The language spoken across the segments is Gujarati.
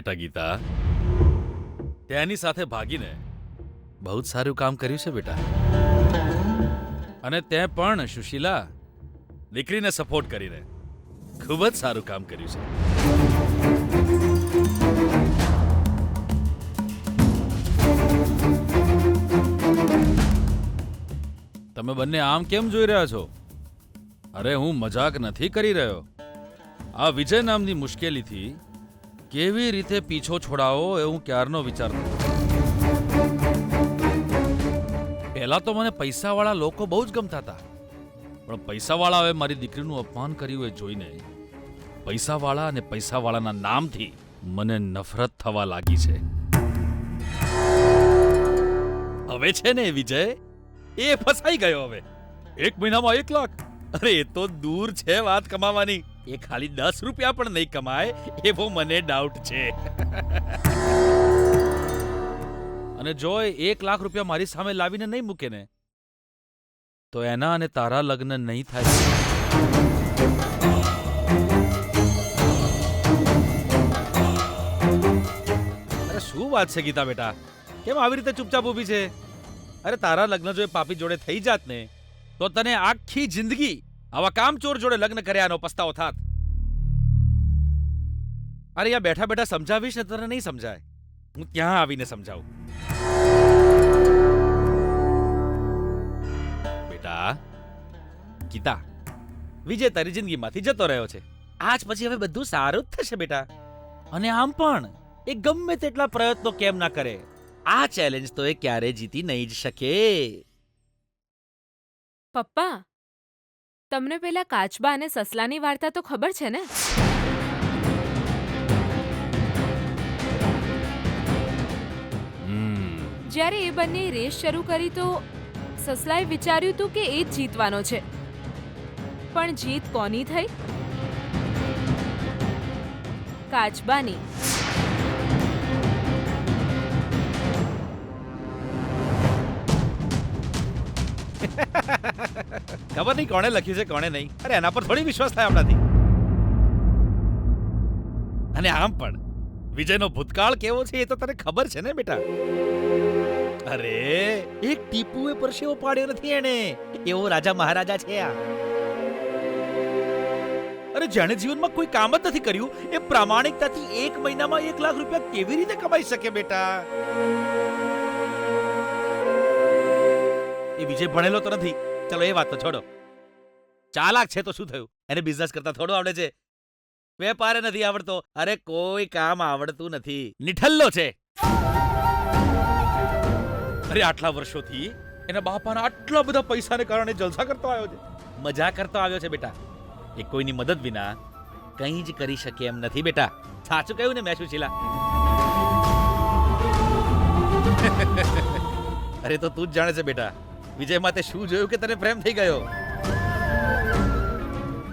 બેટા ગીતા, તેની સાથે ભાગીને બહુ જ સારું કામ કર્યું છે બેટા. અને તે પણ સુશીલા, દીકરીને સપોર્ટ કરીને ખૂબ જ સારું કામ કર્યું છે. તમે બંને આમ કેમ જોઈ રહ્યા છો? અરે હું મજાક નથી કરી રહ્યો. આ વિજય નામની મુશ્કેલીથી કેવી રીતે પીછો છોડાવો એ હું ક્યારનો વિચારતો હતો. પહેલા તો મને પૈસાવાળા લોકો બહુ જ ગમતા હતા, પણ પૈસાવાળાએ મારી દીકરીનું અપમાન કર્યું એ જોઈને પૈસાવાળા અને પૈસાવાળાના નામથી મને નફરત થવા લાગી છે. હવે છે ને વિજય, એ ફસાઈ ગયો. હવે 1 મહિનામાં 1 લાખ, અરે એ તો દૂર છે વાત કમાવાની. એ ખાલી 10 રૂપિયા પણ નહીં કમાય એવો મને ડાઉટ છે. અને જો એ 1 લાખ રૂપિયા મારી સામે લાવીને નહીં મૂકે ને, તો એના અને તારા લગ્ન નહીં થાય. અરે શું વાત છે ગીતા બેટા, કેમ આવી રીતે ચૂપચાપ ઊભી છે? અરે તારા લગ્ન જો એ પાપી જોડે થઈ જાત ને, તો તને આખી જિંદગી આવા કામચોર જોડે લગ્ન કર્યાનો પસ્તાવો થાત. અરે અહીંયા બેઠા બેઠા સમજાવીશ ને તને નહીં સમજાય, હું ત્યાં આવીને સમજાવું. બેટા ગીતા, વિજય તારી જિંદગીમાંથી જતો રહ્યો છે. આજ પછી હવે બધું સારું જ થશે બેટા. અને આમ પણ એ ગમે તેટલા પ્રયત્નો કેમ ના કરે, આ ચેલેન્જ તો એ ક્યારે જીતી નહીં જ શકે. પપ્પા, તમને પેલા કાચબા અને સસલાની વાર્તા તો ખબર છે ને? જ્યારે એ બંને રેસ શરૂ કરી તો સસલાએ વિચાર્યું હતું કે એ જ જીતવાનો છે, પણ જીત કોની થઈ? કાચબાની. ખબર નહીં કોણે લખ્યું છે કોણે નહીં. અરે એના પર થોડી વિશ્વાસ થાય આપણાથી. અને આમ પણ વિજયનો ભૂતકાળ કેવો છે એ તો તને ખબર છે ને બેટા. અરે એક ટીપુએ પરસેવો પાડ્યો નથી એને, એવો રાજા મહારાજા છે આ. અરે જેણે જીવનમાં કોઈ કામ જ નથી કર્યું, એ પ્રામાણિકતાથી 1 મહિનામાં 1 લાખ રૂપિયા કેવી રીતે કમાઈ શકે બેટા? એ વિજય ભણેલો તો નથી, ચલો એ વાત તો છોડો. ચાલાક છે તો શું થયું, એને બિઝનેસ કરતા થોડો આવડે છે? વેપાર નથી આવડતો, અરે કોઈ કામ આવડતું નથી, નિઠલ્લો છે. અરે આટલા વર્ષોથી એના બાપાના આટલા બધા પૈસાને કારણે જલસા કરતો આવ્યો છે, મજા કરતો આવ્યો છે બેટા. એ કોઈની મદદ વિના કંઈ જ કરી શકે એમ નથી બેટા. સાચું કહ્યું ને મેં સુશીલા? અરે તો તું જ જાણે છે બેટા, વિજય માટે શું જોયું કે તને પ્રેમ થઈ ગયો?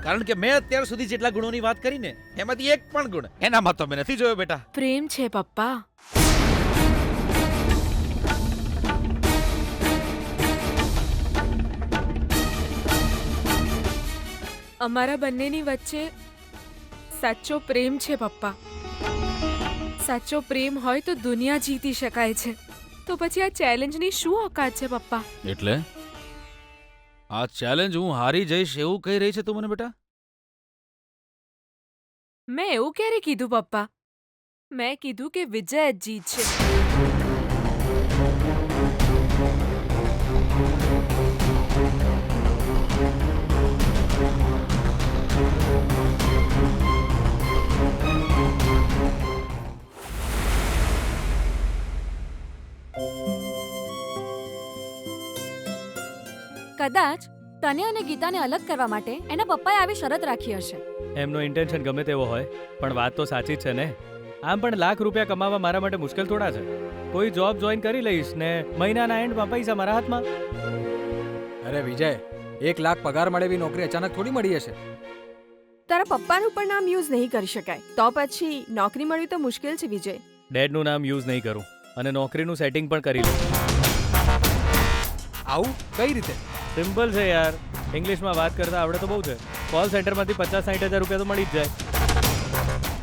કારણ કે મેં અત્યાર સુધી જેટલા ગુણોની વાત કરી ને, એમાંથી એક પણ ગુણ એનામાં તો મેં નથી જોયો બેટા. પ્રેમ છે પપ્પા. અમારા બંનેની વચ્ચે સાચો પ્રેમ છે પપ્પા. સાચો પ્રેમ હોય તો દુનિયા જીતી શકાય છે. તો પછી આ ચેલેન્જની શું ઓકાત છે પપ્પા? એટલે આ ચેલેન્જ હું હારી જઈશ એવું કહી રહી છે તું મને બેટા? મેં એવું ક્યારે કીધું પપ્પા? મેં કીધું કે વિજય જ જીતશે. કદાચ તને અને ગીતાને અલગ કરવા માટે એના પપ્પાએ આવી શરત રાખી હશે. એમનો ઇન્ટેન્શન ગમે તેવો હોય, પણ વાત તો સાચી જ છે ને. આમ પણ લાખ રૂપિયા કમાવા મારા માટે મુશ્કેલ થોડા છે. કોઈ જોબ જોઈન કરી લઈશ ને મહિનાના એન્ડમાં પૈસા મારા હાથમાં. અરે વિજય, 1 લાખ પગાર મળે એવી નોકરી અચાનક થોડી મળી હશે. તારા પપ્પાનું પણ નામ યુઝ નહીં કરી શકાય, તો પછી નોકરી મળવી તો મુશ્કેલ છે વિજય. ડેડનું નામ યુઝ નહીં કરું અને નોકરીનું સેટિંગ પણ કરી લઉં. આવું કઈ રીતે? સિમ્પલ છે યાર, ઇંગ્લિશમાં વાત કરતા આવડે તો બહુ છે. કોલ સેન્ટરમાંથી 50-60 હજાર રૂપિયા તો મળી જ જાય.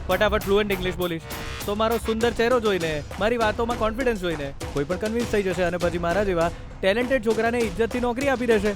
ફટાફટ ફ્લુઅન્ટ ઇંગ્લિશ બોલીશ તો મારો સુંદર ચહેરો જોઈને મારી વાતોમાં કોન્ફિડન્સ જોઈને કોઈ પણ કન્વિન્સ થઈ જશે અને પછી મારા જેવા ટેલેન્ટેડ છોકરાને ઇજ્જતથી નોકરી આપી દેશે.